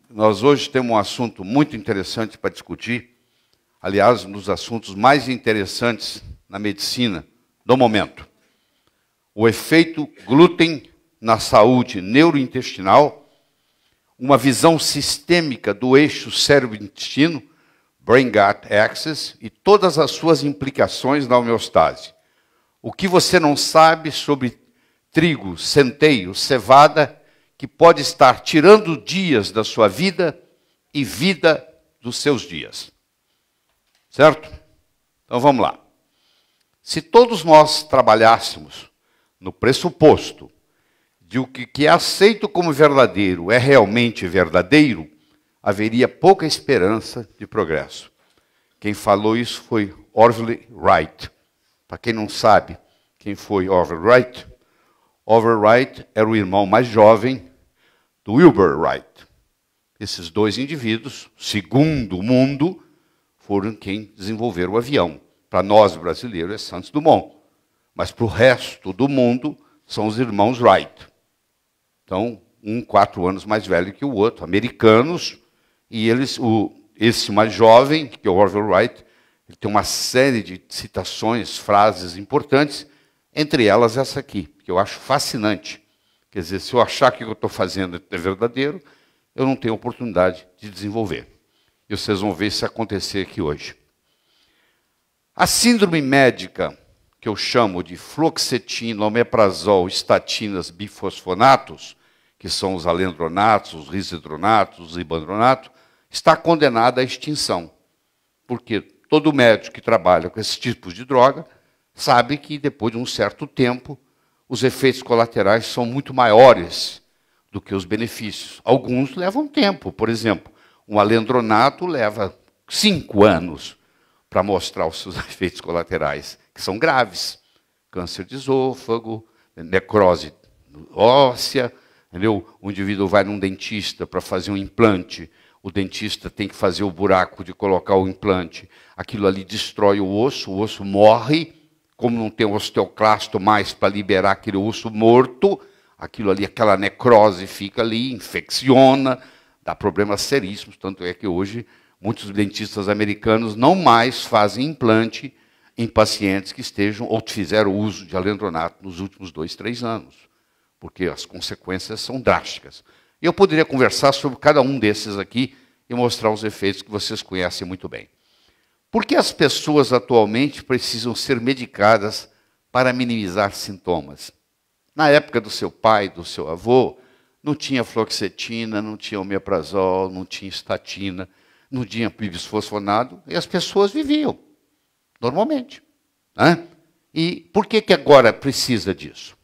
Nós hoje temos um assunto muito interessante para discutir, aliás, um dos assuntos mais interessantes na medicina do momento. O efeito glúten na saúde neurointestinal, uma visão sistêmica do eixo cérebro-intestino, Brain-Gut Axis, e todas as suas implicações na homeostase. O que você não sabe sobre trigo, centeio, cevada, que pode estar tirando dias da sua vida e vida dos seus dias. Certo? Então vamos lá. Se todos nós trabalhássemos no pressuposto de o que é aceito como verdadeiro é realmente verdadeiro, haveria pouca esperança de progresso. Quem falou isso foi Orville Wright. Para quem não sabe quem foi Orville Wright, Orville Wright era o irmão mais jovem do Wilbur Wright. Esses dois indivíduos, segundo o mundo, foram quem desenvolveram o avião. Para nós, brasileiros, é Santos Dumont. Mas para o resto do mundo, são os irmãos Wright. Então, um 4 anos mais velho que o outro, americanos, e eles, esse mais jovem, que é o Orville Wright, ele tem uma série de citações, frases importantes, entre elas essa aqui, que eu acho fascinante. Quer dizer, se eu achar que o que eu estou fazendo é verdadeiro, eu não tenho oportunidade de desenvolver. E vocês vão ver isso acontecer aqui hoje. A síndrome médica, que eu chamo de fluoxetina, omeprazol, estatinas, bifosfonatos, que são os alendronatos, os risedronatos, os ibandronatos, está condenada à extinção. Porque todo médico que trabalha com esses tipos de droga sabe que depois de um certo tempo, os efeitos colaterais são muito maiores do que os benefícios. Alguns levam tempo. Por exemplo, um alendronato leva 5 anos para mostrar os seus efeitos colaterais, que são graves. Câncer de esôfago, necrose óssea, entendeu? O indivíduo vai num dentista para fazer um implante, o dentista tem que fazer o buraco de colocar o implante. Aquilo ali destrói o osso morre. Como não tem osteoclasto mais para liberar aquele osso morto, aquilo ali, aquela necrose fica ali, infecciona, dá problemas seríssimos. Tanto é que hoje muitos dentistas americanos não mais fazem implante em pacientes que estejam ou fizeram uso de alendronato nos últimos 2, 3 anos, porque as consequências são drásticas. Eu poderia conversar sobre cada um desses aqui e mostrar os efeitos que vocês conhecem muito bem. Por que as pessoas atualmente precisam ser medicadas para minimizar sintomas? Na época do seu pai, do seu avô, não tinha fluoxetina, não tinha omeprazol, não tinha estatina, não tinha bisfosfonado, e as pessoas viviam normalmente. Né? E por que agora precisa disso?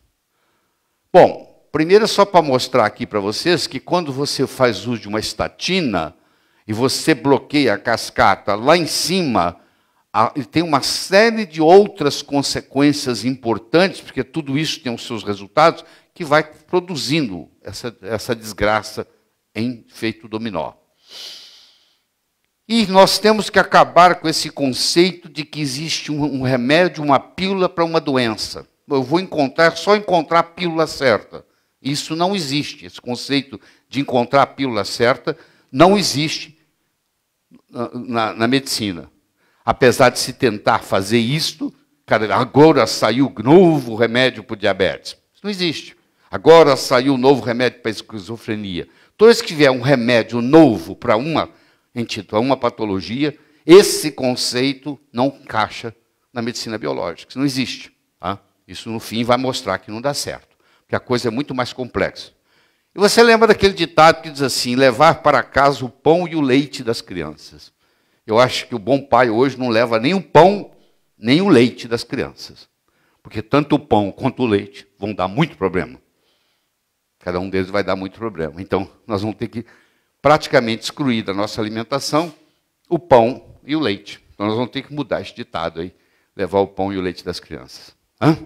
Bom, primeiro só para mostrar aqui para vocês que quando você faz uso de uma estatina, e você bloqueia a cascata lá em cima, tem uma série de outras consequências importantes, porque tudo isso tem os seus resultados, que vai produzindo essa desgraça em efeito dominó. E nós temos que acabar com esse conceito de que existe um remédio, uma pílula para uma doença. Eu vou só encontrar a pílula certa. Isso não existe. Esse conceito de encontrar a pílula certa não existe na medicina. Apesar de se tentar fazer isto, agora saiu novo remédio para o diabetes. Isso não existe. Agora saiu um novo remédio para a esquizofrenia. Toda vez que tiver um remédio novo para uma patologia, esse conceito não encaixa na medicina biológica. Isso não existe. Tá? Isso, no fim, vai mostrar que não dá certo. Porque a coisa é muito mais complexa. E você lembra daquele ditado que diz assim, levar para casa o pão e o leite das crianças. Eu acho que o bom pai hoje não leva nem o pão, nem o leite das crianças. Porque tanto o pão quanto o leite vão dar muito problema. Cada um deles vai dar muito problema. Então, nós vamos ter que praticamente excluir da nossa alimentação o pão e o leite. Então, nós vamos ter que mudar esse ditado aí, levar o pão e o leite das crianças. Hã?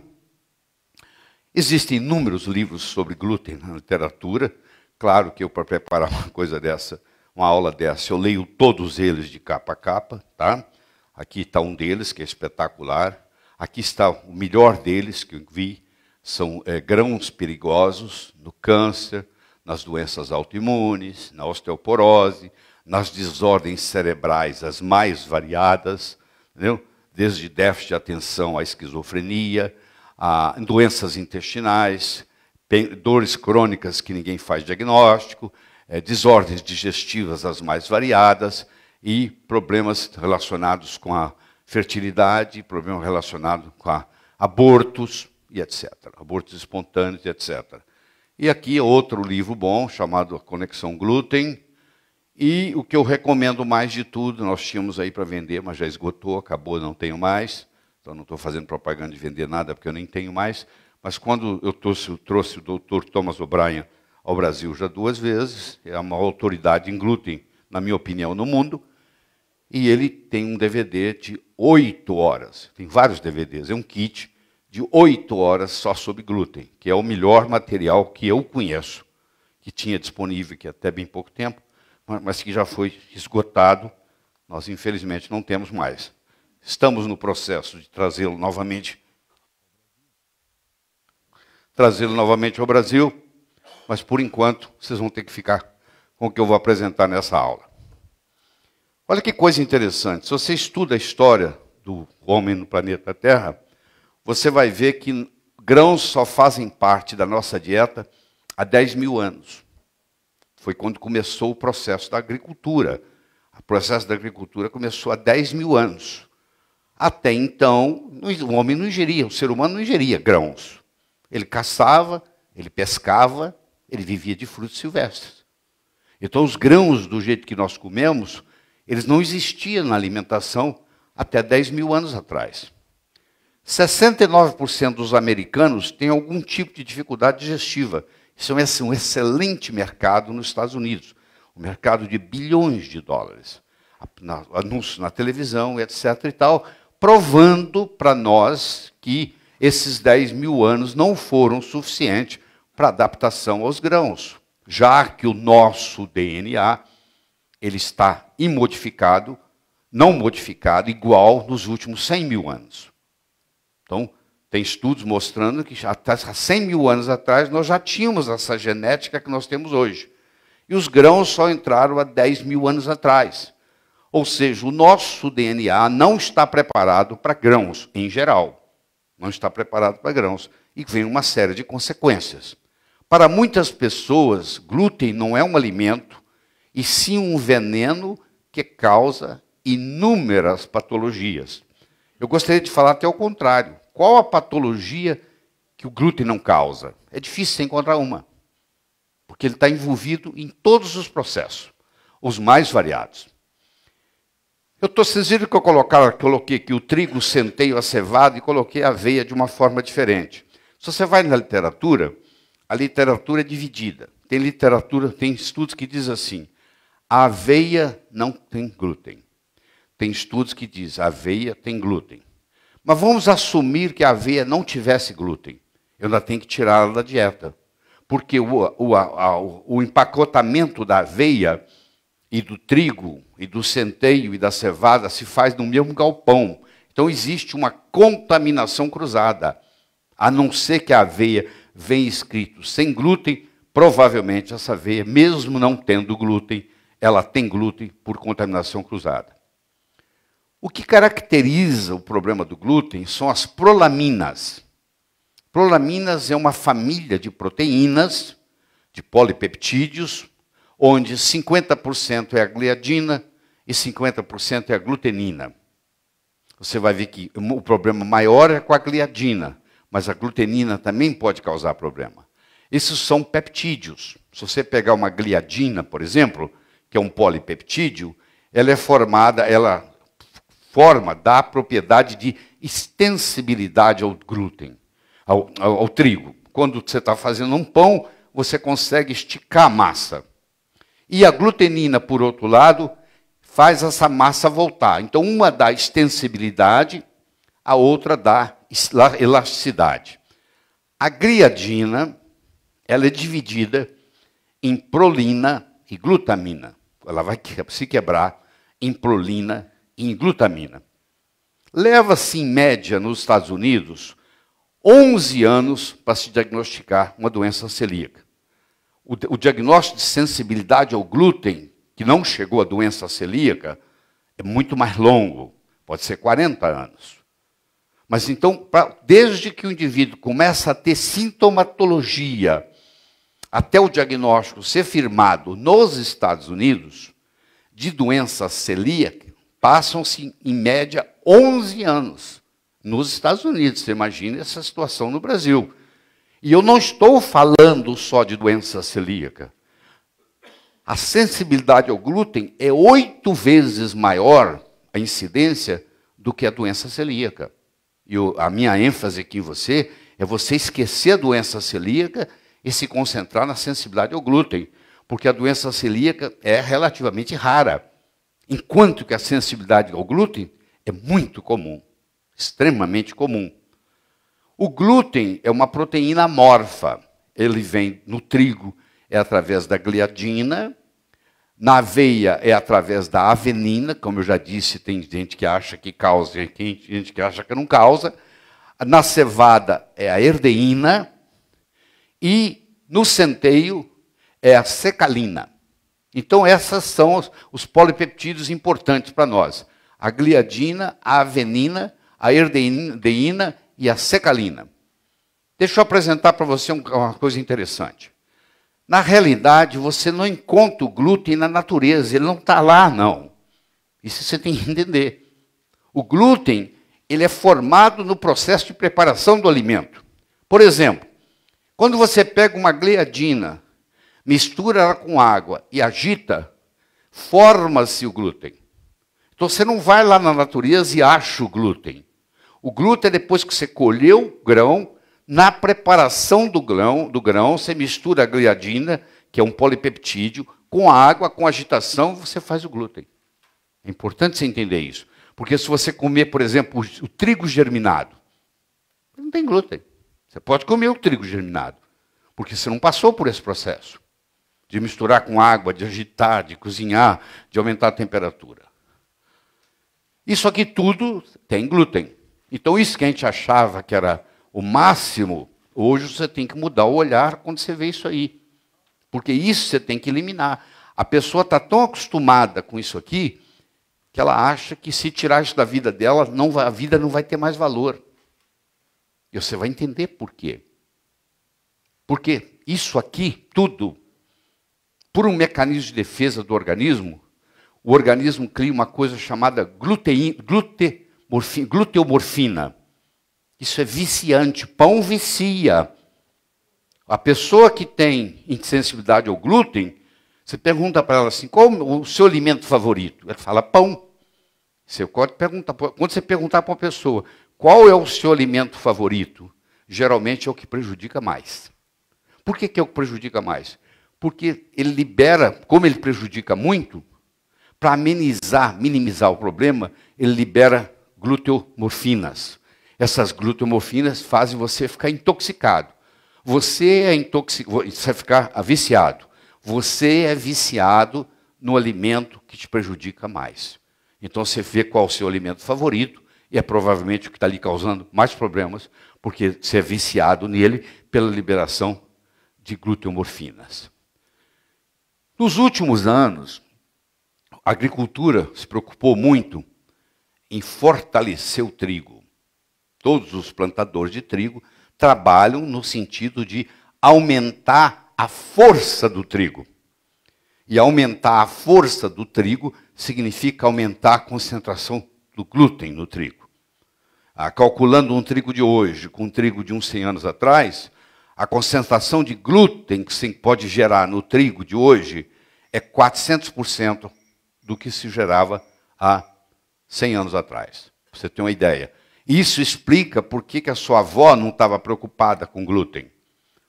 Existem inúmeros livros sobre glúten na literatura. Claro que eu, para preparar uma coisa dessa, uma aula dessa, eu leio todos eles de capa a capa. Tá? Aqui está um deles, que é espetacular. Aqui está o melhor deles que eu vi. São grãos perigosos no câncer, nas doenças autoimunes, na osteoporose, nas desordens cerebrais as mais variadas, entendeu? Desde déficit de atenção à esquizofrenia, a doenças intestinais, dores crônicas que ninguém faz diagnóstico, desordens digestivas as mais variadas e problemas relacionados com a fertilidade, problemas relacionados com abortos e etc. Abortos espontâneos e etc. E aqui é outro livro bom, chamado A Conexão Glúten. E o que eu recomendo mais de tudo, nós tínhamos aí para vender, mas já esgotou, acabou, não tenho mais. Então não estou fazendo propaganda de vender nada, porque eu nem tenho mais. Mas quando eu trouxe o Dr. Thomas O'Brien ao Brasil já 2 vezes, é uma autoridade em glúten, na minha opinião, no mundo, e ele tem um DVD de 8 horas, tem vários DVDs, é um kit de 8 horas só sobre glúten, que é o melhor material que eu conheço, que tinha disponível aqui até bem pouco tempo, mas que já foi esgotado, nós infelizmente não temos mais. Estamos no processo de trazê-lo novamente ao Brasil, mas por enquanto vocês vão ter que ficar com o que eu vou apresentar nessa aula. Olha que coisa interessante, se você estuda a história do homem no planeta Terra, você vai ver que grãos só fazem parte da nossa dieta há 10 mil anos. Foi quando começou o processo da agricultura. O processo da agricultura começou há 10 mil anos. Até então, o homem não ingeria, o ser humano não ingeria grãos. Ele caçava, ele pescava, ele vivia de frutos silvestres. Então, os grãos, do jeito que nós comemos, eles não existiam na alimentação até 10 mil anos atrás. 69% dos americanos têm algum tipo de dificuldade digestiva. Isso é um excelente mercado nos Estados Unidos, um mercado de bilhões de dólares. Anúncios na televisão, etc. e tal, provando para nós que esses 10 mil anos não foram suficientes para adaptação aos grãos, já que o nosso DNA ele está imodificado, não modificado, igual nos últimos 100 mil anos. Então, tem estudos mostrando que há 100 mil anos atrás nós já tínhamos essa genética que nós temos hoje. E os grãos só entraram há 10 mil anos atrás. Ou seja, o nosso DNA não está preparado para grãos, em geral. Não está preparado para grãos. E vem uma série de consequências. Para muitas pessoas, glúten não é um alimento, e sim um veneno que causa inúmeras patologias. Eu gostaria de falar até o contrário. Qual a patologia que o glúten não causa? É difícil encontrar uma. Porque ele está envolvido em todos os processos, os mais variados. Vocês viram que eu coloquei aqui o trigo, o centeio, a cevada e coloquei a aveia de uma forma diferente. Se você vai na literatura, a literatura é dividida. Tem estudos que dizem assim, a aveia não tem glúten. Tem estudos que dizem, a aveia tem glúten. Mas vamos assumir que a aveia não tivesse glúten. Eu ainda tenho que tirá-la da dieta. Porque o empacotamento da aveia e do trigo, e do centeio e da cevada se faz no mesmo galpão. Então existe uma contaminação cruzada. A não ser que a aveia venha escrito sem glúten, provavelmente essa aveia, mesmo não tendo glúten, ela tem glúten por contaminação cruzada. O que caracteriza o problema do glúten são as prolaminas. Prolaminas é uma família de proteínas, de polipeptídeos, onde 50% é a gliadina e 50% é a glutenina. Você vai ver que o problema maior é com a gliadina, mas a glutenina também pode causar problema. Esses são peptídeos. Se você pegar uma gliadina, por exemplo, que é um polipeptídeo, ela é formada, dá a propriedade de extensibilidade ao glúten, ao trigo. Quando você está fazendo um pão, você consegue esticar a massa. E a glutenina, por outro lado, faz essa massa voltar. Então, uma dá extensibilidade, a outra dá elasticidade. A gliadina, ela é dividida em prolina e glutamina. Ela vai se quebrar em prolina e em glutamina. Leva-se, em média, nos Estados Unidos, 11 anos para se diagnosticar uma doença celíaca. o diagnóstico de sensibilidade ao glúten, que não chegou à doença celíaca, é muito mais longo, pode ser 40 anos. Mas então, desde que o indivíduo começa a ter sintomatologia, até o diagnóstico ser firmado nos Estados Unidos, de doença celíaca, passam-se, em média, 11 anos. Nos Estados Unidos, você imagina essa situação no Brasil. E eu não estou falando só de doença celíaca. A sensibilidade ao glúten é 8 vezes maior, a incidência, do que a doença celíaca. E a minha ênfase aqui em você é você esquecer a doença celíaca e se concentrar na sensibilidade ao glúten, porque a doença celíaca é relativamente rara, enquanto que a sensibilidade ao glúten é muito comum, extremamente comum. O glúten é uma proteína amorfa, ele vem no trigo, é através da gliadina, na aveia é através da avenina, como eu já disse, tem gente que acha que causa e tem gente que acha que não causa. Na cevada é a erdeína e no centeio é a secalina. Então essas são os polipeptídeos importantes para nós. A gliadina, a avenina, a erdeína e a secalina. Deixa eu apresentar para você uma coisa interessante. Na realidade, você não encontra o glúten na natureza, ele não está lá, não. Isso você tem que entender. O glúten, ele é formado no processo de preparação do alimento. Por exemplo, quando você pega uma gliadina, mistura ela com água e agita, forma-se o glúten. Então você não vai lá na natureza e acha o glúten. O glúten é depois que você colheu o grão. Na preparação do grão, você mistura a gliadina, que é um polipeptídeo, com a água, com agitação, você faz o glúten. É importante você entender isso. Porque se você comer, por exemplo, o trigo germinado, não tem glúten. Você pode comer o trigo germinado, porque você não passou por esse processo de misturar com água, de agitar, de cozinhar, de aumentar a temperatura. Isso aqui tudo tem glúten. Então isso que a gente achava que era o máximo, hoje você tem que mudar o olhar quando você vê isso aí. Porque isso você tem que eliminar. A pessoa está tão acostumada com isso aqui, que ela acha que se tirar isso da vida dela, a vida não vai ter mais valor. E você vai entender por quê. Porque isso aqui, tudo, por um mecanismo de defesa do organismo, o organismo cria uma coisa chamada gluteomorfina. Isso é viciante, pão vicia. A pessoa que tem insensibilidade ao glúten, você pergunta para ela assim, qual o seu alimento favorito? Ela fala pão. Quando você perguntar para uma pessoa, qual é o seu alimento favorito? Geralmente é o que prejudica mais. Por que é o que prejudica mais? Porque ele libera, como ele prejudica muito, para minimizar o problema, ele libera gluteomorfinas. Essas gluteomorfinas fazem você ficar intoxicado. Você vai ficar viciado. Você é viciado no alimento que te prejudica mais. Então você vê qual é o seu alimento favorito, e é provavelmente o que está lhe causando mais problemas, porque você é viciado nele pela liberação de gluteomorfinas. Nos últimos anos, a agricultura se preocupou muito em fortalecer o trigo. Todos os plantadores de trigo trabalham no sentido de aumentar a força do trigo. E aumentar a força do trigo significa aumentar a concentração do glúten no trigo. Calculando um trigo de hoje com um trigo de uns 100 anos atrás, a concentração de glúten que se pode gerar no trigo de hoje é 400% do que se gerava há 100 anos atrás. Pra você ter uma ideia. Isso explica por que a sua avó não estava preocupada com glúten.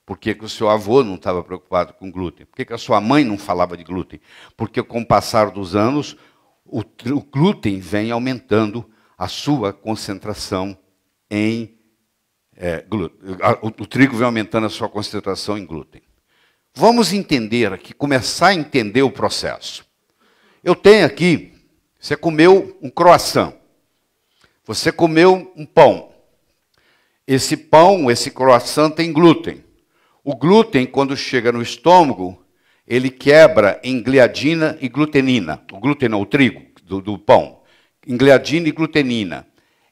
Por que o seu avô não estava preocupado com glúten? Por que a sua mãe não falava de glúten? Porque com o passar dos anos, o glúten vem aumentando a sua concentração em glúten. O trigo vem aumentando a sua concentração em glúten. Vamos entender aqui, começar a entender o processo. Eu tenho aqui, você comeu um croissant. Você comeu um pão. Esse pão, esse croissant tem glúten. O glúten, quando chega no estômago, ele quebra em gliadina e glutenina. O glúten não, o trigo do pão. Em gliadina e glutenina.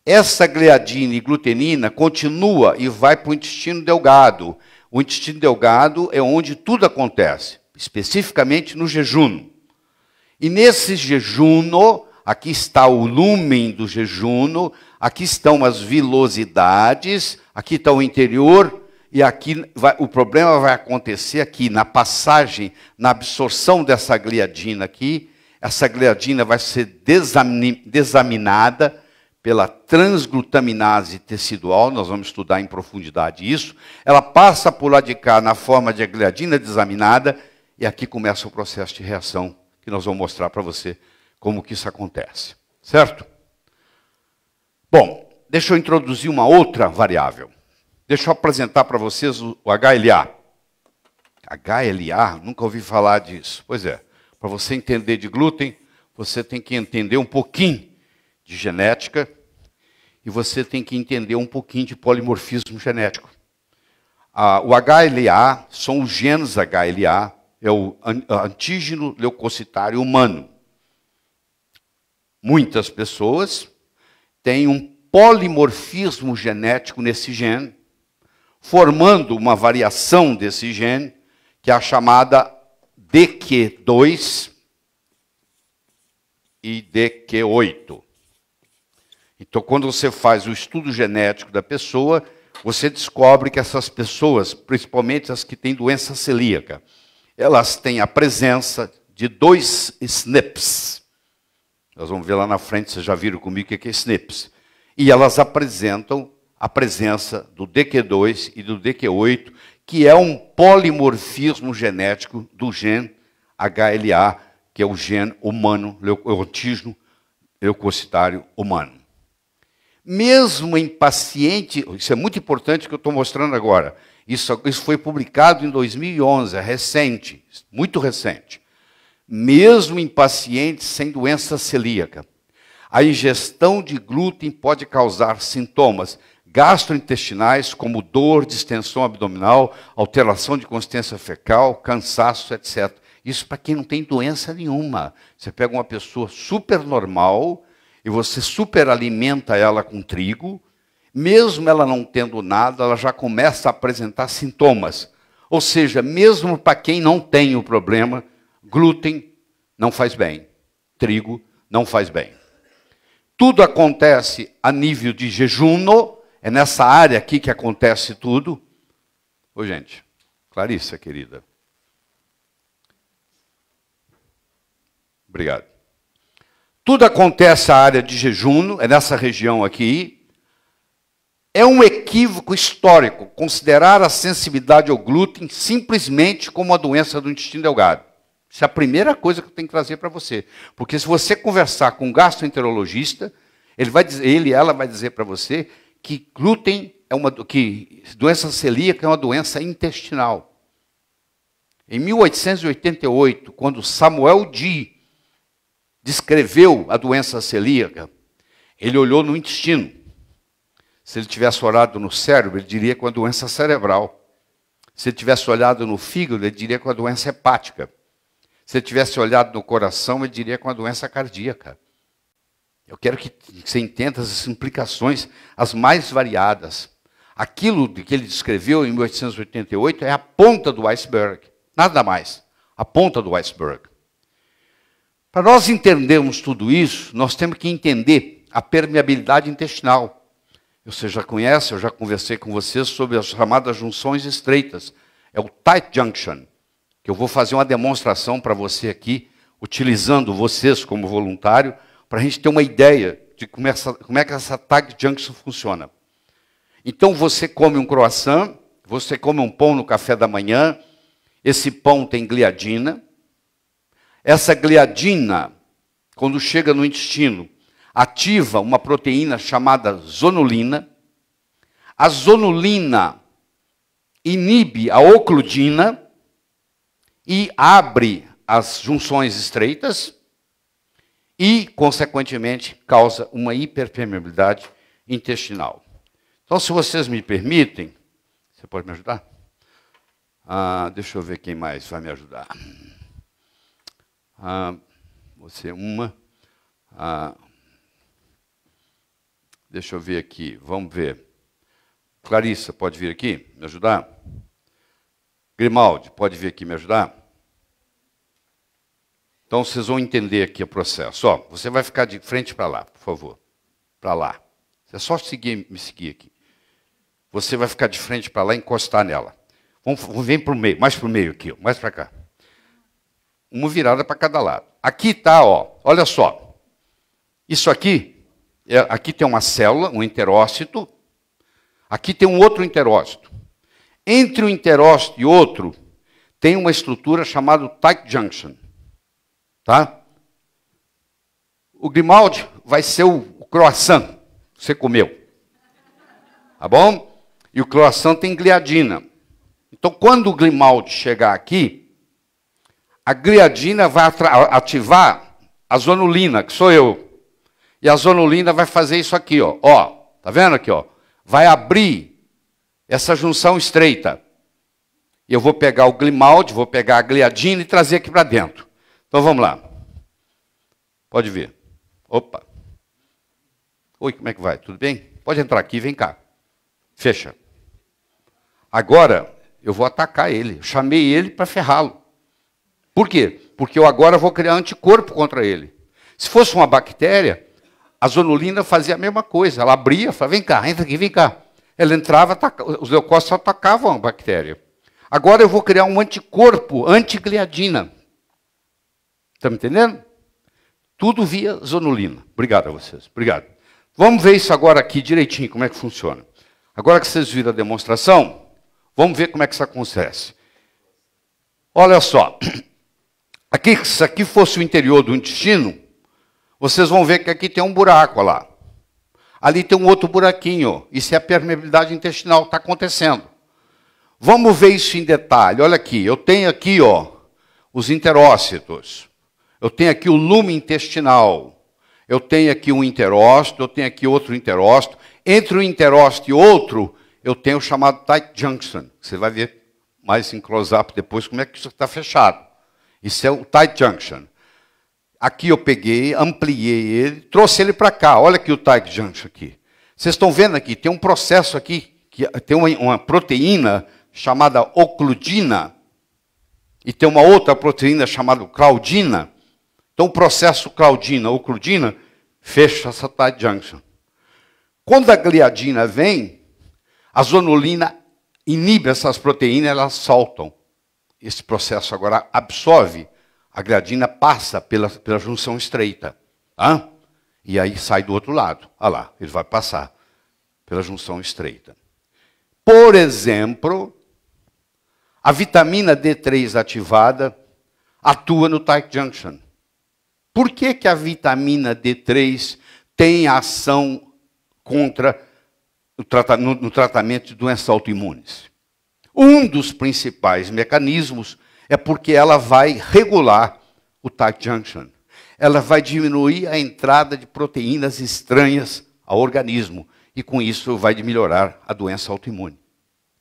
Essa gliadina e glutenina continua e vai para o intestino delgado. O intestino delgado é onde tudo acontece, especificamente no jejum. E nesse jejum, aqui está o lumen do jejum, aqui estão as vilosidades, aqui está o interior, e aqui o problema vai acontecer aqui, na passagem, na absorção dessa gliadina aqui. Essa gliadina vai ser desaminada pela transglutaminase tecidual, nós vamos estudar em profundidade isso. Ela passa por lá de cá na forma de gliadina desaminada, e aqui começa o processo de reação, que nós vamos mostrar para você como que isso acontece. Certo? Bom, deixa eu introduzir uma outra variável. Deixa eu apresentar para vocês o HLA. HLA? Nunca ouvi falar disso. Pois é, para você entender de glúten, você tem que entender um pouquinho de genética e você tem que entender um pouquinho de polimorfismo genético. O HLA são os genes HLA, é o antígeno leucocitário humano. Muitas pessoas têm um polimorfismo genético nesse gene, formando uma variação desse gene, que é a chamada DQ2 e DQ8. Então, quando você faz o estudo genético da pessoa, você descobre que essas pessoas, principalmente as que têm doença celíaca, elas têm a presença de 2 SNPs. Nós vamos ver lá na frente, vocês já viram comigo o que é SNPs. E elas apresentam a presença do DQ2 e do DQ8, que é um polimorfismo genético do gene HLA, que é o gene humano, o antígeno leucocitário humano. Mesmo em paciente, isso é muito importante que eu estou mostrando agora, isso foi publicado em 2011, é recente, muito recente. Mesmo em pacientes sem doença celíaca, a ingestão de glúten pode causar sintomas gastrointestinais, como dor, distensão abdominal, alteração de consistência fecal, cansaço, etc. Isso para quem não tem doença nenhuma. Você pega uma pessoa super normal e você superalimenta ela com trigo, mesmo ela não tendo nada, ela já começa a apresentar sintomas. Ou seja, mesmo para quem não tem o problema, glúten não faz bem, trigo não faz bem. Tudo acontece a nível de jejum, é nessa área aqui que acontece tudo. Ô, gente, Clarissa, querida. Obrigado. Tudo acontece na área de jejum, é nessa região aqui. É um equívoco histórico considerar a sensibilidade ao glúten simplesmente como uma doença do intestino delgado. Isso é a primeira coisa que eu tenho que trazer para você. Porque se você conversar com um gastroenterologista, ela vai dizer para você que glúten que doença celíaca é uma doença intestinal. Em 1888, quando Samuel Dee descreveu a doença celíaca, ele olhou no intestino. Se ele tivesse olhado no cérebro, ele diria que é uma doença cerebral. Se ele tivesse olhado no fígado, ele diria que é uma doença hepática. Se ele tivesse olhado no coração, ele diria que é uma doença cardíaca. Eu quero que você entenda as implicações, as mais variadas. Aquilo que ele descreveu em 1888 é a ponta do iceberg, nada mais, a ponta do iceberg. Para nós entendermos tudo isso, nós temos que entender a permeabilidade intestinal. Você já conhece, eu já conversei com vocês sobre as chamadas junções estreitas. É o tight junction, que eu vou fazer uma demonstração para você aqui, utilizando vocês como voluntário, para a gente ter uma ideia de como é que essa tight junction funciona. Então você come um croissant, você come um pão no café da manhã, esse pão tem gliadina. Essa gliadina, quando chega no intestino, ativa uma proteína chamada zonulina. A zonulina inibe a ocludina e abre as junções estreitas e, consequentemente, causa uma hiperpermeabilidade intestinal. Então, se vocês me permitem, você pode me ajudar? Deixa eu ver quem mais vai me ajudar. Você uma. Deixa eu ver aqui, vamos ver. Clarissa, pode vir aqui me ajudar? Grimaldi, pode vir aqui me ajudar? Então, vocês vão entender aqui o processo. Ó, você vai ficar de frente para lá, por favor. Para lá. É só me seguir aqui. Você vai ficar de frente para lá e encostar nela. Vem para o meio, mais para o meio aqui, ó, mais para cá. Uma virada para cada lado. Aqui está, ó, olha só. Isso aqui, aqui tem uma célula, um interócito. Aqui tem um outro interócito. Entre um interócito e outro, tem uma estrutura chamada tight junction. Tá? O Grimaldi vai ser o croissant que você comeu. Tá bom? E o croissant tem gliadina. Então, quando o Grimaldi chegar aqui, a gliadina vai ativar a zonulina, que sou eu. E a zonulina vai fazer isso aqui, ó. Ó, tá vendo aqui, ó? Vai abrir essa junção estreita. E eu vou pegar o Grimaldi, vou pegar a gliadina e trazer aqui para dentro. Então vamos lá. Pode vir. Opa. Oi, como é que vai? Tudo bem? Pode entrar aqui, vem cá. Fecha. Agora eu vou atacar ele. Eu chamei ele para ferrá-lo. Por quê? Porque eu agora vou criar anticorpo contra ele. Se fosse uma bactéria, a zonulina fazia a mesma coisa. Ela abria, falava, vem cá, entra aqui, vem cá. Ela entrava, os leucócitos atacavam a bactéria. Agora eu vou criar um anticorpo antigliadina. Está me entendendo? Tudo via zonulina. Obrigado a vocês. Obrigado. Vamos ver isso agora aqui direitinho, como é que funciona. Agora que vocês viram a demonstração, vamos ver como é que isso acontece. Olha só. Aqui, se aqui fosse o interior do intestino, vocês vão ver que aqui tem um buraco, olha lá. Ali tem um outro buraquinho. Isso é a permeabilidade intestinal que está acontecendo. Vamos ver isso em detalhe. Olha aqui. Eu tenho aqui, ó, os interócitos. Eu tenho aqui o lume intestinal. Eu tenho aqui um interócito, eu tenho aqui outro interócito. Entre um interócito e outro, eu tenho o chamado tight junction. Você vai ver mais em close-up depois como é que isso está fechado. Isso é o tight junction. Aqui eu peguei, ampliei ele, trouxe ele para cá. Olha aqui o tight junction aqui. Vocês estão vendo aqui, tem um processo aqui, que tem uma proteína chamada ocludina, e tem uma outra proteína chamada claudina. Então, o processo claudina-ocludina fecha essa tight junction. Quando a gliadina vem, a zonulina inibe essas proteínas, elas soltam. Esse processo agora absorve, a gliadina passa pela junção estreita. Tá? E aí sai do outro lado. Olha lá, ele vai passar pela junção estreita. Por exemplo, a vitamina D3 ativada atua no tight junction. Por que que a vitamina D3 tem ação contra no tratamento de doenças autoimunes? Um dos principais mecanismos é porque ela vai regular o tight junction. Ela vai diminuir a entrada de proteínas estranhas ao organismo. E com isso vai melhorar a doença autoimune,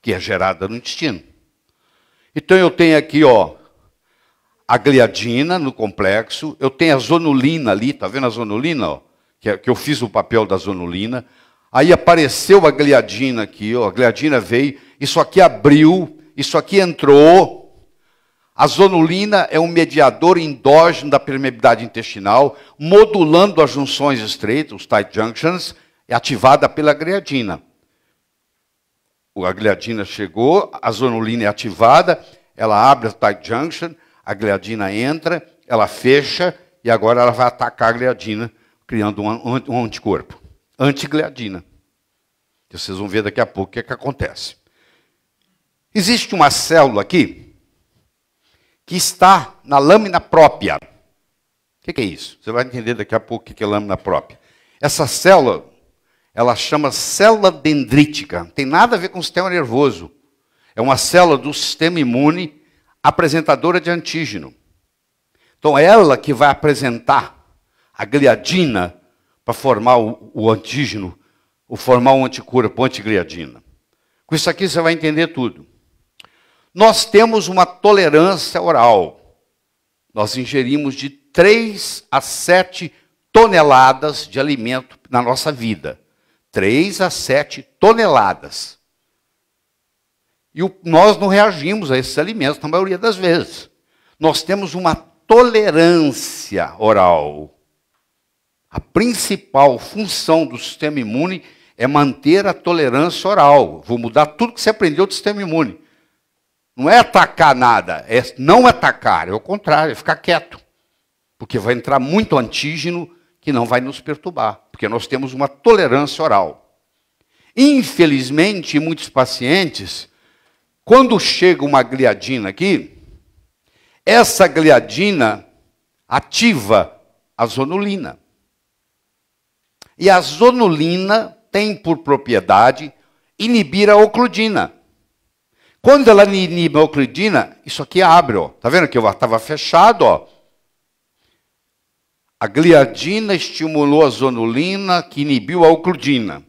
que é gerada no intestino. Então eu tenho aqui, ó, a gliadina no complexo, eu tenho a zonulina ali, tá vendo a zonulina, ó? Que eu fiz o papel da zonulina. Aí apareceu a gliadina aqui, ó, a gliadina veio, isso aqui abriu, isso aqui entrou. A zonulina é um mediador endógeno da permeabilidade intestinal, modulando as junções estreitas, os tight junctions, é ativada pela gliadina. A gliadina chegou, a zonulina é ativada, ela abre a tight junction, a gliadina entra, ela fecha, e agora ela vai atacar a gliadina, criando um anticorpo. Antigliadina. Vocês vão ver daqui a pouco o que é que acontece. Existe uma célula aqui, que está na lâmina própria. O que é isso? Você vai entender daqui a pouco o que é lâmina própria. Essa célula, ela chama célula dendrítica. Não tem nada a ver com o sistema nervoso. É uma célula do sistema imune apresentadora de antígeno. Então, é ela que vai apresentar a gliadina para formar o antígeno, ou formar um anticorpo antigliadina. Com isso aqui você vai entender tudo. Nós temos uma tolerância oral. Nós ingerimos de 3 a 7 toneladas de alimento na nossa vida. 3 a 7 toneladas. E nós não reagimos a esses alimentos na maioria das vezes. Nós temos uma tolerância oral. A principal função do sistema imune é manter a tolerância oral. Vou mudar tudo que você aprendeu do sistema imune. Não é atacar nada, é não atacar, é o contrário, é ficar quieto. Porque vai entrar muito antígeno que não vai nos perturbar, porque nós temos uma tolerância oral. Infelizmente, em muitos pacientes, quando chega uma gliadina aqui, essa gliadina ativa a zonulina. E a zonulina tem por propriedade inibir a ocludina. Quando ela inibe a ocludina, isso aqui abre, ó. Tá vendo que eu estava fechado, ó? A gliadina estimulou a zonulina, que inibiu a ocludina.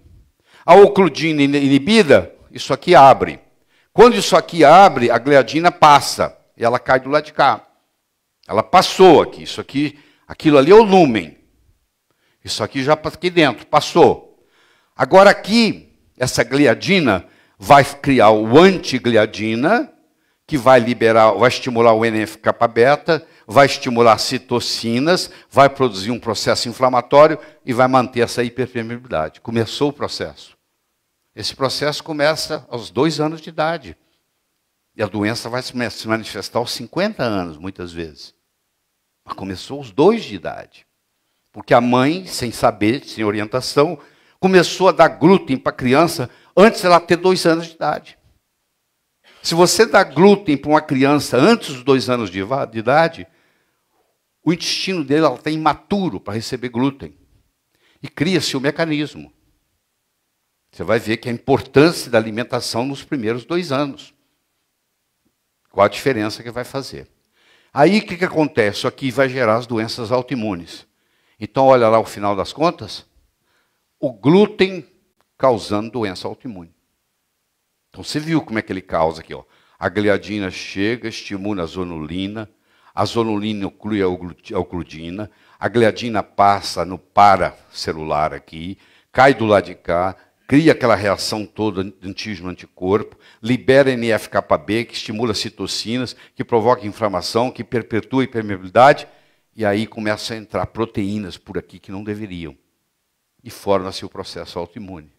A ocludina inibida, isso aqui abre. Quando isso aqui abre, a gliadina passa e ela cai do lado de cá. Ela passou aqui, isso aqui, aquilo ali é o lúmen. Isso aqui já aqui dentro, passou. Agora aqui, essa gliadina vai criar o antigliadina, que vai liberar, vai estimular o NF-kappa-beta, vai estimular citocinas, vai produzir um processo inflamatório e vai manter essa hiperpermeabilidade. Começou o processo. Esse processo começa aos 2 anos de idade. E a doença vai se manifestar aos 50 anos, muitas vezes. Mas começou aos 2 de idade. Porque a mãe, sem saber, sem orientação, começou a dar glúten para a criança antes dela ter 2 anos de idade. Se você dá glúten para uma criança antes dos 2 anos de idade, o intestino dele está imaturo para receber glúten. E cria-se o mecanismo. Você vai ver que a importância da alimentação nos primeiros 2 anos. Qual a diferença que vai fazer? Aí o que acontece? Isso aqui vai gerar as doenças autoimunes. Então, olha lá o final das contas. O glúten causando doença autoimune. Então, você viu como é que ele causa aqui, ó. A gliadina chega, estimula a zonulina oclui a ocludina, a gliadina passa no paracelular aqui, cai do lado de cá, cria aquela reação toda de antígeno-anticorpo, libera NF-κB, que estimula citocinas, que provoca inflamação, que perpetua a hipermeabilidade, e aí começa a entrar proteínas por aqui que não deveriam. E forma-se o processo autoimune.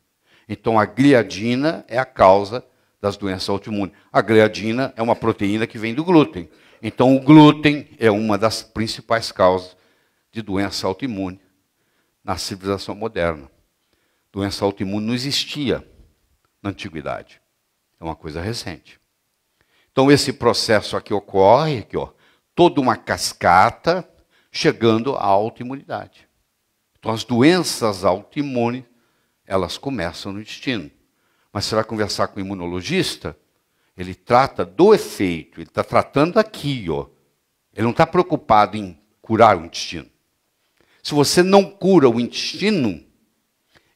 Então, a gliadina é a causa das doenças autoimunes. A gliadina é uma proteína que vem do glúten. Então, o glúten é uma das principais causas de doença autoimune na civilização moderna. Doença autoimune não existia na antiguidade. É uma coisa recente. Então, esse processo aqui ocorre, aqui, ó, toda uma cascata chegando à autoimunidade. Então, as doenças autoimunes, elas começam no intestino. Mas você vai conversar com o imunologista, ele trata do efeito, ele está tratando aqui, ó. Ele não está preocupado em curar o intestino. Se você não cura o intestino,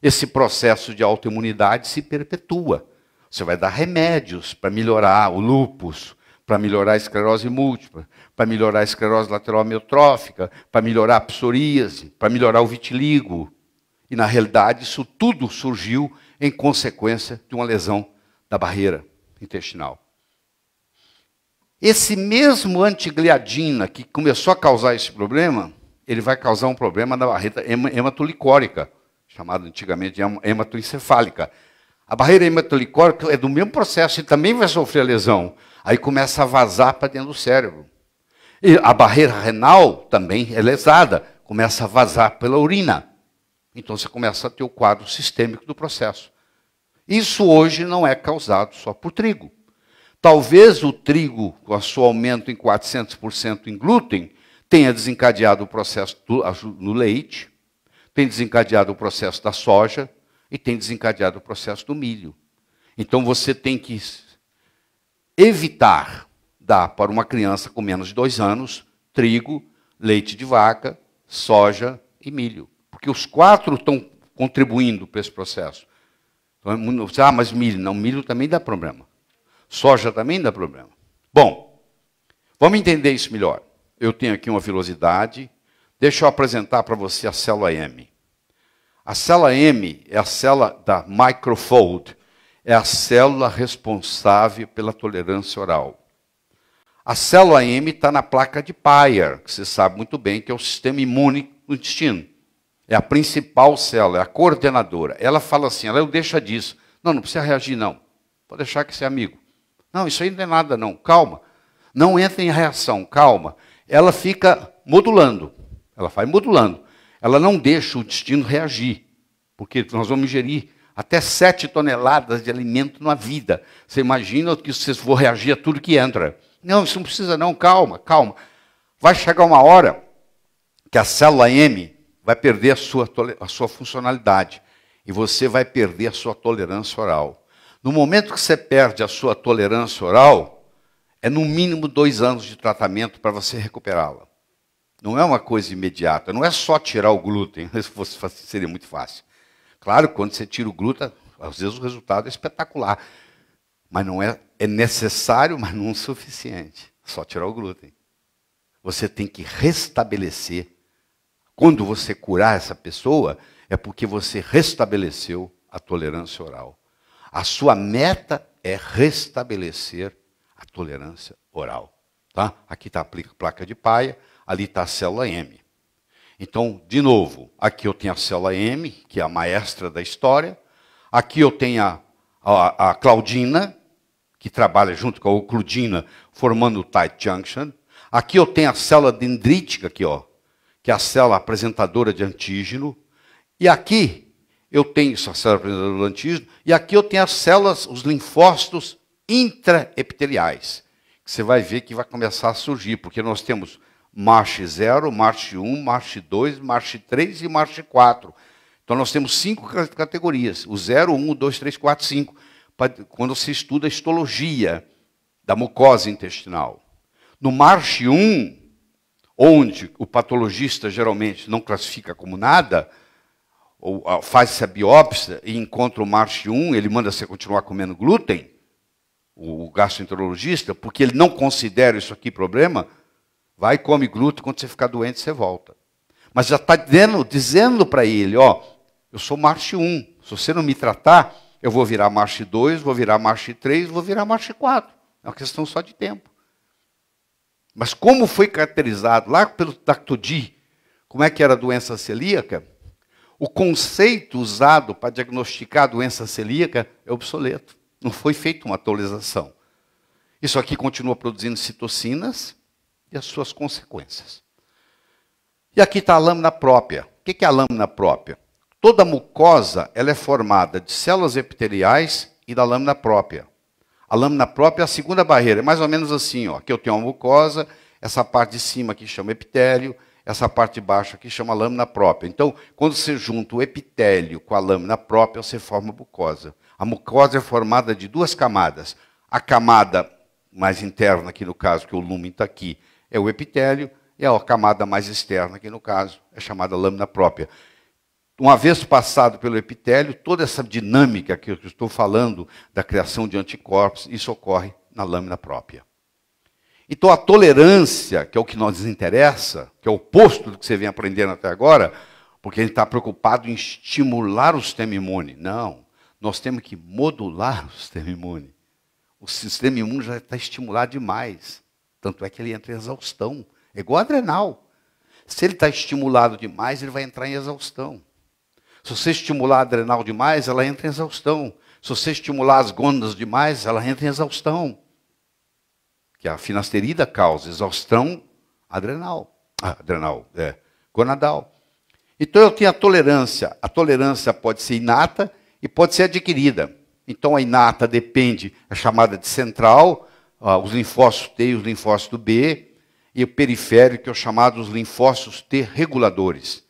esse processo de autoimunidade se perpetua. Você vai dar remédios para melhorar o lúpus, para melhorar a esclerose múltipla, para melhorar a esclerose lateral amiotrófica, para melhorar a psoríase, para melhorar o vitiligo. E, na realidade, isso tudo surgiu em consequência de uma lesão da barreira intestinal. Esse mesmo antigliadina que começou a causar esse problema, ele vai causar um problema na barreira hematolicórica, chamada antigamente de hematoencefálica. A barreira hematolicórica é do mesmo processo, e também vai sofrer lesão. Aí começa a vazar para dentro do cérebro. E a barreira renal também é lesada, começa a vazar pela urina. Então você começa a ter o quadro sistêmico do processo. Isso hoje não é causado só por trigo. Talvez o trigo, com o seu aumento em 400% em glúten, tenha desencadeado o processo no leite, tem desencadeado o processo da soja e tem desencadeado o processo do milho. Então você tem que evitar dar para uma criança com menos de 2 anos trigo, leite de vaca, soja e milho. Porque os 4 estão contribuindo para esse processo. Então, mas milho, não, milho também dá problema. Soja também dá problema. Bom, vamos entender isso melhor. Eu tenho aqui uma vilosidade. Deixa eu apresentar para você a célula M. A célula M é a célula da microfold, é a célula responsável pela tolerância oral. A célula M está na placa de Peyer, que você sabe muito bem que é o sistema imune do intestino. É a principal célula, é a coordenadora. Ela fala assim, ela deixa disso. Não precisa reagir não. Pode deixar que você é amigo. Não, isso aí não é nada não, calma. Não entra em reação, calma. Ela fica modulando, ela vai modulando. Ela não deixa o intestino reagir, porque nós vamos ingerir até 7 toneladas de alimento na vida. Você imagina que vocês vão reagir a tudo que entra. Não, isso não precisa não, calma, calma. Vai chegar uma hora que a célula M vai perder a sua funcionalidade e você vai perder a sua tolerância oral. No momento que você perde a sua tolerância oral, é no mínimo 2 anos de tratamento para você recuperá-la. Não é uma coisa imediata, não é só tirar o glúten, se fosse seria muito fácil. Claro, quando você tira o glúten, às vezes o resultado é espetacular. Mas não é necessário, mas não é suficiente. Só tirar o glúten. Você tem que restabelecer. Quando você curar essa pessoa, é porque você restabeleceu a tolerância oral. A sua meta é restabelecer a tolerância oral. Tá? Aqui está a placa de Peyer, ali está a célula M. Então, de novo, aqui eu tenho a célula M, que é a maestra da história. Aqui eu tenho a Claudina, que trabalha junto com a ocludina, formando o tight junction. Aqui eu tenho a célula dendrítica, aqui, ó, que é a célula apresentadora de antígeno. E aqui eu tenho essa célula apresentadora de antígeno. E aqui eu tenho as células, os linfócitos intraepiteliais, que você vai ver que vai começar a surgir, porque nós temos MASH 0, MASH 1, MASH 2, MASH 3 e MASH 4. Então nós temos 5 categorias, o 0, 1, 2, 3, 4, 5, quando se estuda a histologia da mucosa intestinal. No MASH 1, onde o patologista geralmente não classifica como nada, ou faz-se a biópsia e encontra o MASH 1, ele manda você continuar comendo glúten, o gastroenterologista, porque ele não considera isso aqui problema. Vai e come glúten, quando você ficar doente, você volta. Mas já está dizendo para ele, ó, eu sou MASH 1, se você não me tratar, eu vou virar MASH 2, vou virar MASH 3, vou virar MASH 4. É uma questão só de tempo. Mas como foi caracterizado lá pelo Dr. como é que era a doença celíaca, o conceito usado para diagnosticar a doença celíaca é obsoleto. Não foi feita uma atualização. Isso aqui continua produzindo citocinas, e as suas consequências. E aqui está a lâmina própria. O que é a lâmina própria? Toda mucosa ela é formada de células epiteliais e da lâmina própria. A lâmina própria é a segunda barreira, é mais ou menos assim. Ó. Aqui eu tenho uma mucosa, essa parte de cima aqui chama epitélio, essa parte de baixo aqui chama lâmina própria. Então, quando você junta o epitélio com a lâmina própria, você forma a mucosa. A mucosa é formada de 2 camadas. A camada mais interna, aqui no caso, que o lumen está aqui, é o epitélio, e a camada mais externa, que no caso é chamada lâmina própria. Uma vez passado pelo epitélio, toda essa dinâmica que eu estou falando, da criação de anticorpos, isso ocorre na lâmina própria. Então a tolerância, que é o que nos interessa, que é o oposto do que você vem aprendendo até agora, porque a gente está preocupado em estimular o sistema imune. Não, nós temos que modular o sistema imune. O sistema imune já está estimulado demais. Tanto é que ele entra em exaustão. É igual adrenal. Se ele está estimulado demais, ele vai entrar em exaustão. Se você estimular a adrenal demais, ela entra em exaustão. Se você estimular as gônadas demais, ela entra em exaustão. Que a finasterida causa exaustão adrenal. Gonadal. Então eu tenho a tolerância. A tolerância pode ser inata e pode ser adquirida. Então a inata depende, é chamada de central, os linfócitos T e os linfócitos B, e o periférico, que é o chamado os linfócitos T reguladores,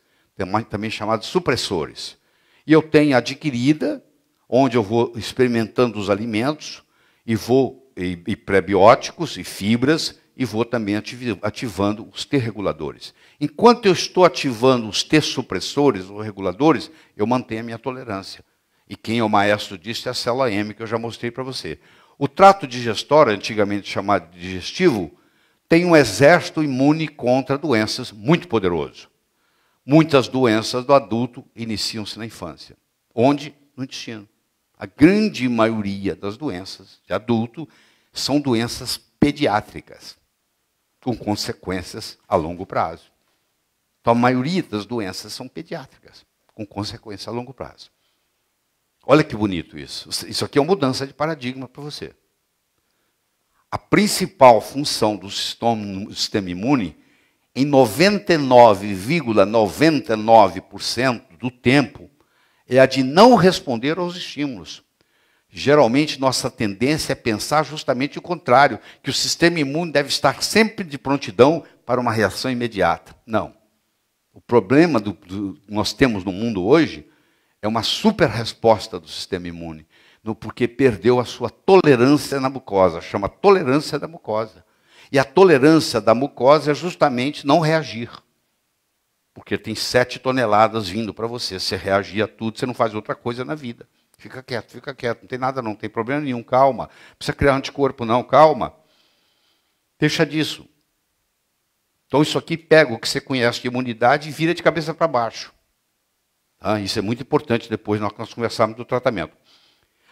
também chamados supressores. E eu tenho a adquirida, onde eu vou experimentando os alimentos, e prebióticos e fibras, e vou também ativando os T reguladores. Enquanto eu estou ativando os T supressores ou reguladores, eu mantenho a minha tolerância. E quem é o maestro disso é a célula M, que eu já mostrei para você. O trato digestório, antigamente chamado de digestivo, tem um exército imune contra doenças muito poderoso. Muitas doenças do adulto iniciam-se na infância. Onde? No intestino. A grande maioria das doenças de adulto são doenças pediátricas, com consequências a longo prazo. Então, a maioria das doenças são pediátricas, com consequência a longo prazo. Olha que bonito isso. Isso aqui é uma mudança de paradigma para você. A principal função do sistema imune, em 99,99% do tempo, é a de não responder aos estímulos. Geralmente, nossa tendência é pensar justamente o contrário, que o sistema imune deve estar sempre de prontidão para uma reação imediata. Não. O problema que nós temos no mundo hoje é uma super resposta do sistema imune, porque perdeu a sua tolerância na mucosa, chama tolerância da mucosa. E a tolerância da mucosa é justamente não reagir. Porque tem 7 toneladas vindo para você. Você reagir a tudo, você não faz outra coisa na vida. Fica quieto, não tem nada não, tem problema nenhum, calma. Não precisa criar anticorpo não, calma. Deixa disso. Então isso aqui pega o que você conhece de imunidade e vira de cabeça para baixo. Isso é muito importante depois nós conversarmos do tratamento.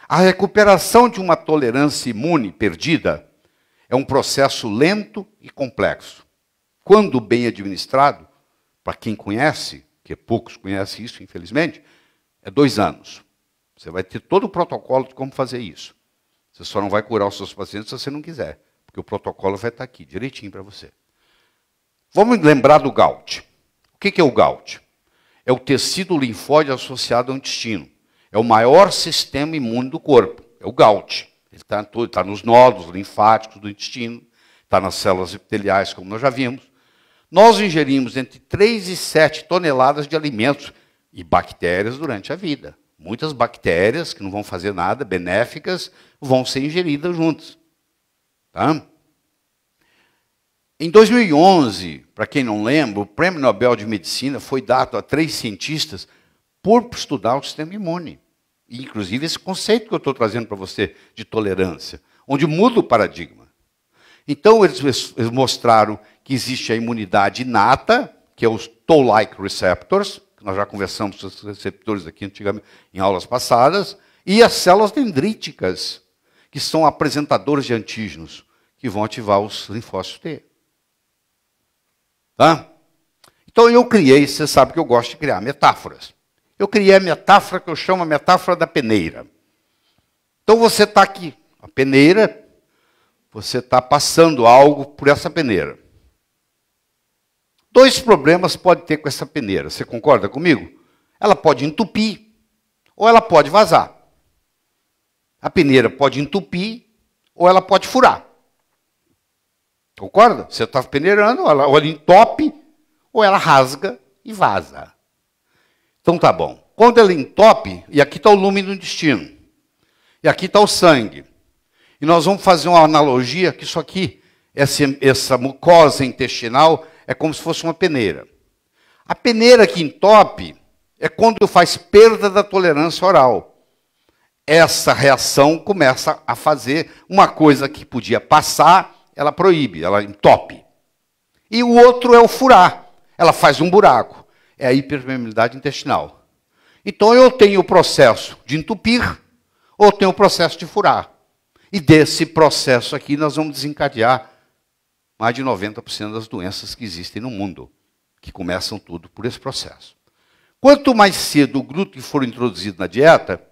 A recuperação de uma tolerância imune perdida é um processo lento e complexo. Quando bem administrado, para quem conhece, que poucos conhecem isso, infelizmente, é 2 anos. Você vai ter todo o protocolo de como fazer isso. Você só não vai curar os seus pacientes se você não quiser, porque o protocolo vai estar aqui, direitinho para você. Vamos lembrar do gout. O que é o gout? É o tecido linfóide associado ao intestino. É o maior sistema imune do corpo. É o gout. Ele está nos nódulos linfáticos do intestino, está nas células epiteliais, como nós já vimos. Nós ingerimos entre 3 e 7 toneladas de alimentos e bactérias durante a vida. Muitas bactérias, que não vão fazer nada, benéficas, vão ser ingeridas juntas. Tá? Em 2011, para quem não lembra, o Prêmio Nobel de Medicina foi dado a 3 cientistas por estudar o sistema imune. E, inclusive, esse conceito que eu estou trazendo para você de tolerância, onde muda o paradigma. Então, eles mostraram que existe a imunidade inata, que é os Toll-like receptors, que nós já conversamos sobre os receptores aqui antigamente, em aulas passadas, e as células dendríticas, que são apresentadores de antígenos, que vão ativar os linfócitos T. Tá? Então eu criei, você sabe que eu gosto de criar metáforas. Eu criei a metáfora que eu chamo a metáfora da peneira. Então você está aqui, a peneira, você está passando algo por essa peneira. 2 problemas pode ter com essa peneira, você concorda comigo? Ela pode entupir ou ela pode vazar. A peneira pode entupir ou ela pode furar. Concorda? Você está peneirando, ou ela entope ou ela rasga e vaza. Então tá bom. Quando ela entope, e aqui está o lume do intestino, e aqui está o sangue, e nós vamos fazer uma analogia que isso aqui, essa mucosa intestinal, é como se fosse uma peneira. A peneira que entope é quando faz perda da tolerância oral. Essa reação começa a fazer uma coisa que podia passar, ela proíbe, ela entope. E o outro é o furar. Ela faz um buraco. É a hiperpermeabilidade intestinal. Então eu tenho o processo de entupir ou tenho o processo de furar. E desse processo aqui nós vamos desencadear mais de 90% das doenças que existem no mundo, que começam tudo por esse processo. Quanto mais cedo o glúten for introduzido na dieta,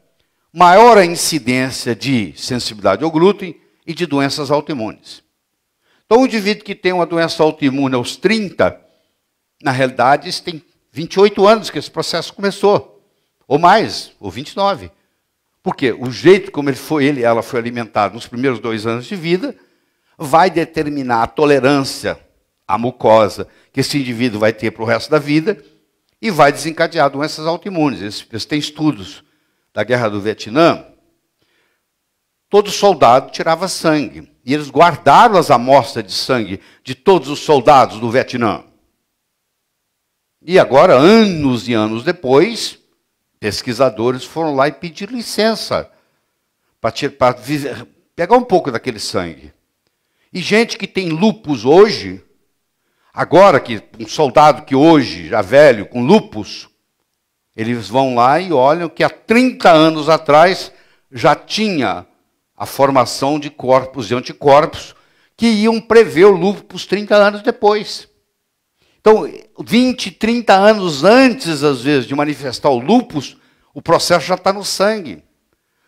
maior a incidência de sensibilidade ao glúten e de doenças autoimunes. Então, o indivíduo que tem uma doença autoimune aos 30, na realidade, isso tem 28 anos que esse processo começou, ou mais, ou 29. Por quê? O jeito como ela foi alimentada nos primeiros 2 anos de vida vai determinar a tolerância à mucosa que esse indivíduo vai ter para o resto da vida e vai desencadear doenças autoimunes. Eles têm estudos da Guerra do Vietnã. Todo soldado tirava sangue. E eles guardaram as amostras de sangue de todos os soldados do Vietnã. E agora, anos e anos depois, pesquisadores foram lá e pediram licença para pegar um pouco daquele sangue. E gente que tem lúpus hoje, agora que um soldado que hoje, já velho, com lúpus, eles vão lá e olham que há 30 anos atrás já tinha a formação de corpos e anticorpos que iam prever o lúpus 30 anos depois. Então, 20, 30 anos antes, às vezes, de manifestar o lúpus, o processo já está no sangue.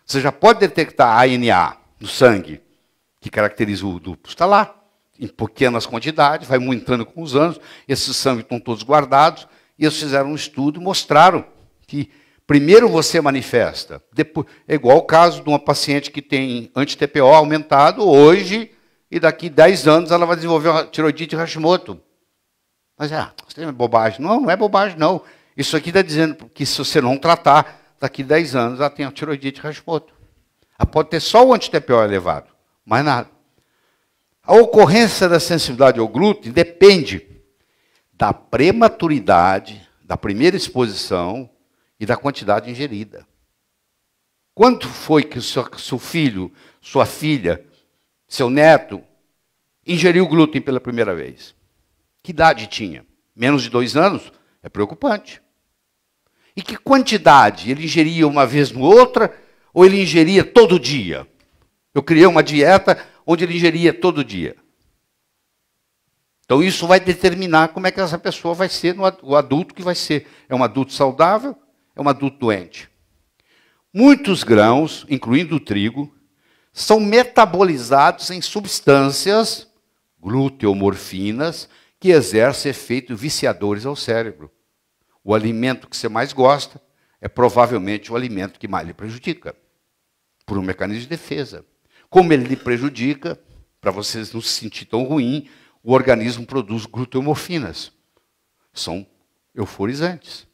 Você já pode detectar ANA no sangue, que caracteriza o lúpus. Está lá, em pequenas quantidades, vai aumentando com os anos, esses sangues estão todos guardados, e eles fizeram um estudo e mostraram que primeiro você manifesta, depois, é igual o caso de uma paciente que tem anti-TPO aumentado hoje, e daqui 10 anos ela vai desenvolver uma tiroidite Hashimoto. Mas isso é bobagem. Não, não é bobagem, não. Isso aqui está dizendo que se você não tratar, daqui 10 anos ela tem a tiroidite Hashimoto. Ela pode ter só o anti-TPO elevado, mais nada. A ocorrência da sensibilidade ao glúten depende da prematuridade, da primeira exposição e da quantidade ingerida. Quanto foi que o seu filho, sua filha, seu neto, ingeriu glúten pela primeira vez? Que idade tinha? Menos de 2 anos? É preocupante. E que quantidade? Ele ingeria uma vez no outra ou ele ingeria todo dia? Eu criei uma dieta onde ele ingeria todo dia. Então isso vai determinar como é que essa pessoa vai ser, o adulto que vai ser. É um adulto saudável? É um adulto doente? Muitos grãos, incluindo o trigo, são metabolizados em substâncias gluteomorfinas que exercem efeitos viciadores ao cérebro. O alimento que você mais gosta é provavelmente o alimento que mais lhe prejudica, por um mecanismo de defesa. Como ele lhe prejudica, para vocês não se sentir tão ruim, o organismo produz gluteomorfinas. São euforizantes.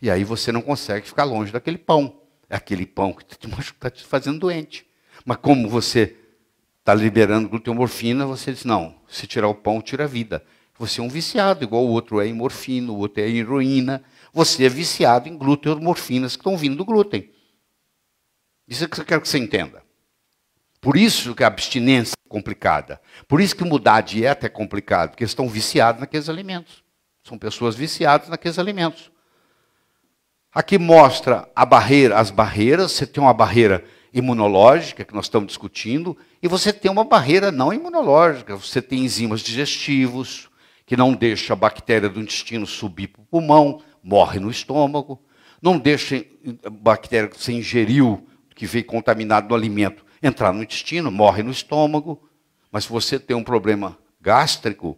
E aí você não consegue ficar longe daquele pão. É aquele pão que está te fazendo doente. Mas como você está liberando gluteomorfina, você diz, não, se tirar o pão, tira a vida. Você é um viciado, igual o outro é em morfina, o outro é em heroína. Você é viciado em gluteomorfinas que estão vindo do glúten. Isso é que eu quero que você entenda. Por isso que a abstinência é complicada. Por isso que mudar a dieta é complicado, porque eles estão viciados naqueles alimentos. São pessoas viciadas naqueles alimentos. Aqui mostra a barreira, as barreiras. Você tem uma barreira imunológica, que nós estamos discutindo, e você tem uma barreira não imunológica. Você tem enzimas digestivos, que não deixa a bactéria do intestino subir para o pulmão, morre no estômago. Não deixa a bactéria que você ingeriu, que veio contaminado no alimento, entrar no intestino, morre no estômago. Mas se você tem um problema gástrico,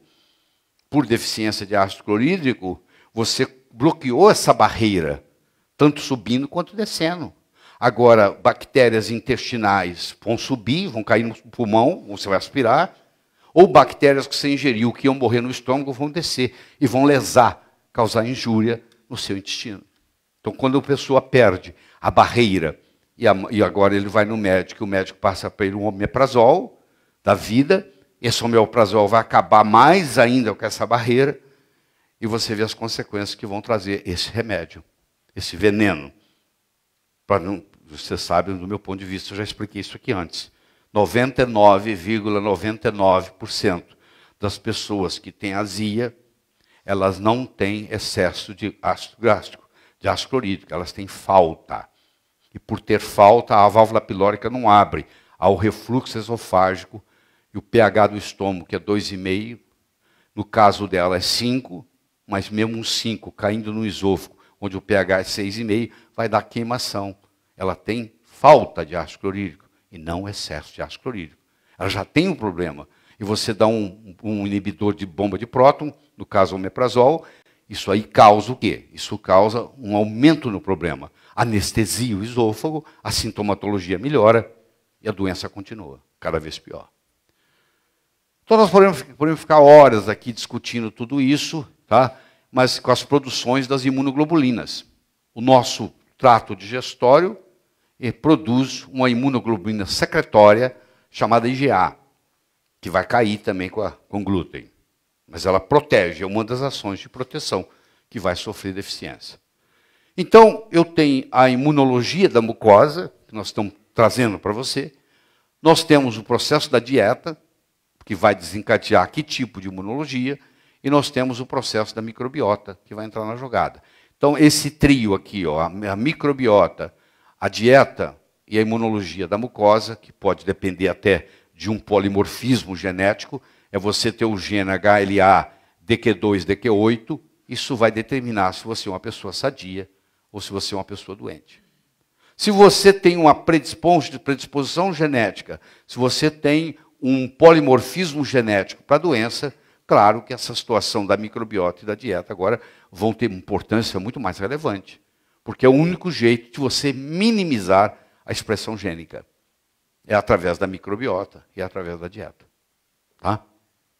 por deficiência de ácido clorídrico, você bloqueou essa barreira, tanto subindo quanto descendo. Agora, bactérias intestinais vão subir, vão cair no pulmão, você vai aspirar, ou bactérias que você ingeriu, que iam morrer no estômago, vão descer e vão lesar, causar injúria no seu intestino. Então, quando a pessoa perde a barreira, e agora ele vai no médico, o médico passa para ele um omeprazol da vida, esse omeprazol vai acabar mais ainda com essa barreira, e você vê as consequências que vão trazer esse remédio, esse veneno. Você sabe, do meu ponto de vista, eu já expliquei isso aqui antes. 99,99% das pessoas que têm azia, elas não têm excesso de ácido gástrico, de ácido clorídrico, elas têm falta. E por ter falta, a válvula pilórica não abre. Há o refluxo esofágico e o pH do estômago, que é 2,5. No caso dela é 5, mas mesmo um 5 caindo no esôfago, onde o pH é 6,5, vai dar queimação. Ela tem falta de ácido clorídrico e não excesso de ácido clorídrico. Ela já tem um problema. E você dá um inibidor de bomba de próton, no caso o omeprazol, isso aí causa o quê? Isso causa um aumento no problema. Anestesia o esôfago, a sintomatologia melhora e a doença continua, cada vez pior. Então nós podemos ficar horas aqui discutindo tudo isso, tá? Mas com as produções das imunoglobulinas. O nosso trato digestório produz uma imunoglobulina secretória chamada IgA, que vai cair também com glúten. Mas ela protege, é uma das ações de proteção que vai sofrer deficiência. Então, eu tenho a imunologia da mucosa, que nós estamos trazendo para você, Nós temos o processo da dieta, que vai desencadear que tipo de imunologia, e nós temos o processo da microbiota, que vai entrar na jogada. Então, esse trio aqui, ó, a microbiota, a dieta e a imunologia da mucosa, que pode depender até de um polimorfismo genético, é você ter o gene HLA, DQ2, DQ8, isso vai determinar se você é uma pessoa sadia ou se você é uma pessoa doente. Se você tem uma predisposição genética, se você tem um polimorfismo genético para a doença, claro que essa situação da microbiota e da dieta agora vão ter importância muito mais relevante, porque é o único jeito de você minimizar a expressão gênica. É através da microbiota e é através da dieta. Tá?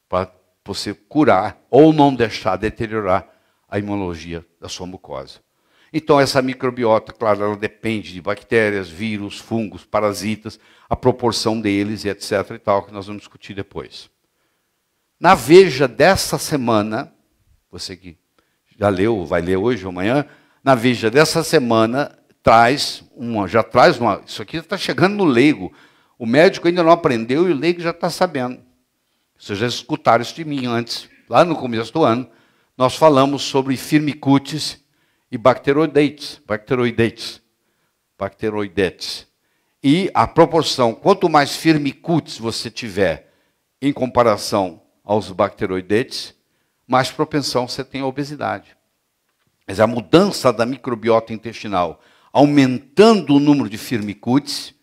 Para você curar ou não deixar deteriorar a imunologia da sua mucosa. Então, essa microbiota, claro, ela depende de bactérias, vírus, fungos, parasitas, a proporção deles e etc. e tal, que nós vamos discutir depois. Na Veja dessa semana, você que já leu, vai ler hoje ou amanhã, na Veja dessa semana, isso aqui está chegando no leigo. O médico ainda não aprendeu e o leigo já está sabendo. Vocês já escutaram isso de mim antes, lá no começo do ano. Nós falamos sobre firmicutes e bacteroidetes. E a proporção, quanto mais firmicutes você tiver em comparação aos bacteroidetes, mais propensão você tem à obesidade. Mas a mudança da microbiota intestinal, aumentando o número de firmicutes,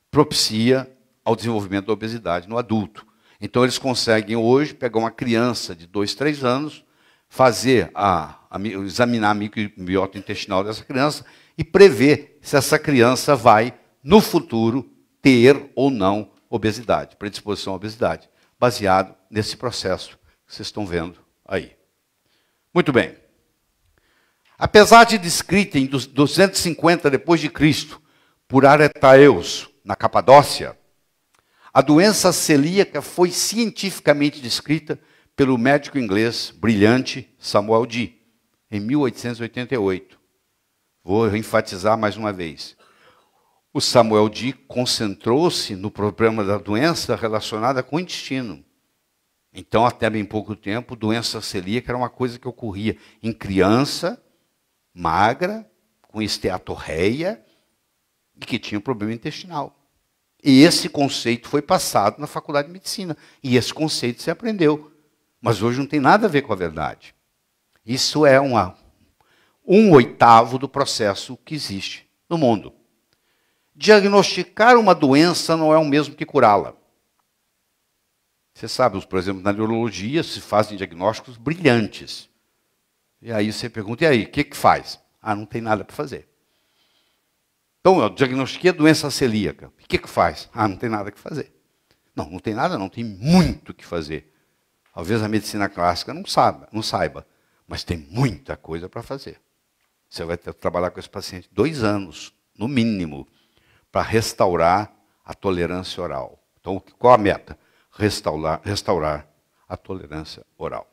propicia ao desenvolvimento da obesidade no adulto. Então, eles conseguem hoje pegar uma criança de 2, 3 anos, examinar a microbiota intestinal dessa criança e prever se essa criança vai, no futuro, ter ou não obesidade, predisposição à obesidade, baseado nesse processo que vocês estão vendo aí. Muito bem. Apesar de descrita em 250 depois de Cristo por Aretaeus, na Capadócia, a doença celíaca foi cientificamente descrita pelo médico inglês brilhante Samuel Dee, em 1888. Vou enfatizar mais uma vez. O Samuel Dee concentrou-se no problema da doença relacionada com o intestino. Então, até bem pouco tempo, doença celíaca era uma coisa que ocorria em criança, magra, com esteatorreia, e que tinha um problema intestinal. E esse conceito foi passado na faculdade de medicina. E esse conceito se aprendeu. Mas hoje não tem nada a ver com a verdade. Isso é 1/8 do processo que existe no mundo. Diagnosticar uma doença não é o mesmo que curá-la. Você sabe, por exemplo, na neurologia se fazem diagnósticos brilhantes. E aí você pergunta, e aí, o que faz? Ah, não tem nada para fazer. Então, eu diagnostiquei a doença celíaca. O que faz? Ah, não tem nada que fazer. Não, não tem nada não, tem muito o que fazer. Talvez a medicina clássica não saiba, mas tem muita coisa para fazer. Você vai ter que trabalhar com esse paciente 2 anos, no mínimo, para restaurar a tolerância oral. Então, qual a meta? Restaurar a tolerância oral.